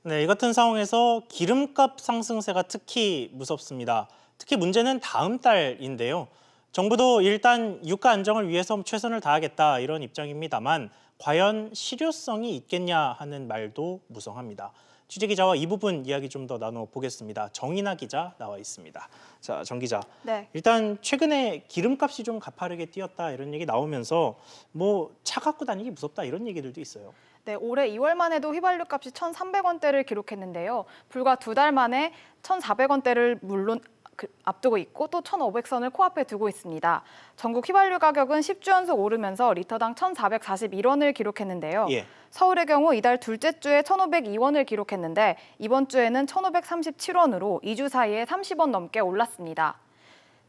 네, 이 같은 상황에서 기름값 상승세가 특히 무섭습니다. 특히 문제는 다음 달인데요. 정부도 일단 유가 안정을 위해서 최선을 다하겠다 이런 입장입니다만 과연 실효성이 있겠냐 하는 말도 무성합니다. 취재기자와 이 부분 이야기 좀 더 나눠보겠습니다. 정인아 기자 나와 있습니다. 자, 정 기자. 네. 일단 최근에 기름값이 좀 가파르게 뛰었다 이런 얘기 나오면서 뭐 차 갖고 다니기 무섭다 이런 얘기들도 있어요. 네, 올해 2월만 해도 휘발유 값이 1,300원대를 기록했는데요. 불과 2달 만에 1,400원대를 물론 앞두고 있고 또 1,500선을 코앞에 두고 있습니다. 전국 휘발유 가격은 10주 연속 오르면서 리터당 1,441원을 기록했는데요. 예. 서울의 경우 이달 둘째 주에 1,502원을 기록했는데 이번 주에는 1,537원으로 2주 사이에 30원 넘게 올랐습니다.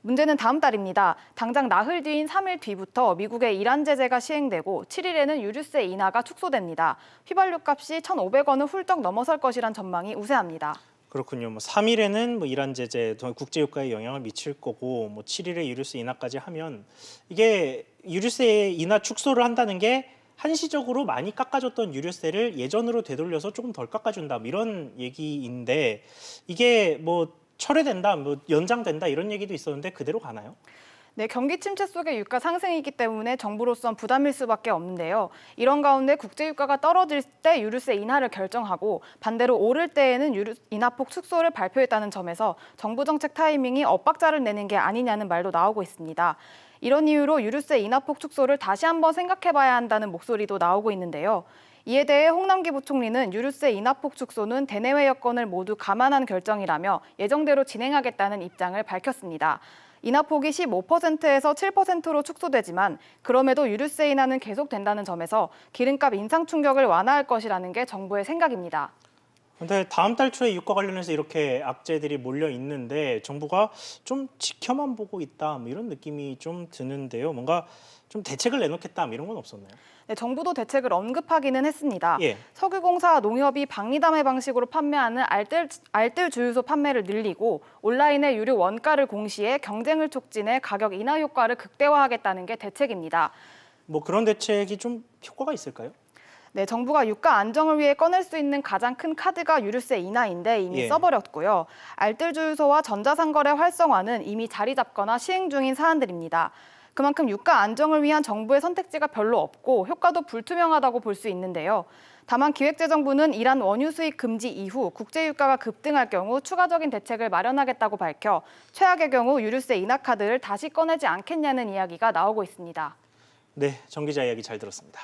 문제는 다음 달입니다. 당장 나흘 뒤인 3일 뒤부터 미국의 이란 제재가 시행되고 7일에는 유류세 인하가 축소됩니다. 휘발유 값이 1,500원을 훌쩍 넘어설 것이란 전망이 우세합니다. 그렇군요. 3일에는 이란 제재, 국제유가에 영향을 미칠 거고 7일에 유류세 인하까지 하면 이게 유류세 인하 축소를 한다는 게 한시적으로 많이 깎아줬던 유류세를 예전으로 되돌려서 조금 덜 깎아준다 이런 얘기인데 이게 철회된다, 연장된다 이런 얘기도 있었는데 그대로 가나요? 네, 경기 침체 속의 유가 상승이기 때문에 정부로선 부담일 수밖에 없는데요. 이런 가운데 국제유가가 떨어질 때 유류세 인하를 결정하고 반대로 오를 때에는 인하폭 축소를 발표했다는 점에서 정부 정책 타이밍이 엇박자를 내는 게 아니냐는 말도 나오고 있습니다. 이런 이유로 유류세 인하폭 축소를 다시 한번 생각해봐야 한다는 목소리도 나오고 있는데요. 이에 대해 홍남기 부총리는 유류세 인하폭 축소는 대내외 여건을 모두 감안한 결정이라며 예정대로 진행하겠다는 입장을 밝혔습니다. 인하폭이 15%에서 7%로 축소되지만 그럼에도 유류세 인하는 계속된다는 점에서 기름값 인상 충격을 완화할 것이라는 게 정부의 생각입니다. 근데 다음 달 초에 유가 관련해서 이렇게 악재들이 몰려 있는데 정부가 좀 지켜만 보고 있다 이런 느낌이 좀 드는데요. 뭔가 좀 대책을 내놓겠다 이런 건 없었나요? 네, 정부도 대책을 언급하기는 했습니다. 예. 석유공사 농협이 박리담회 방식으로 판매하는 알뜰 주유소 판매를 늘리고 온라인의 유류 원가를 공시해 경쟁을 촉진해 가격 인하 효과를 극대화하겠다는 게 대책입니다. 그런 대책이 좀 효과가 있을까요? 네, 정부가 유가 안정을 위해 꺼낼 수 있는 가장 큰 카드가 유류세 인하인데 이미 예. 써버렸고요. 알뜰 주유소와 전자상거래 활성화는 이미 자리 잡거나 시행 중인 사안들입니다. 그만큼 유가 안정을 위한 정부의 선택지가 별로 없고 효과도 불투명하다고 볼 수 있는데요. 다만 기획재정부는 이란 원유 수입 금지 이후 국제유가가 급등할 경우 추가적인 대책을 마련하겠다고 밝혀 최악의 경우 유류세 인하 카드를 다시 꺼내지 않겠냐는 이야기가 나오고 있습니다. 네, 정 기자 이야기 잘 들었습니다.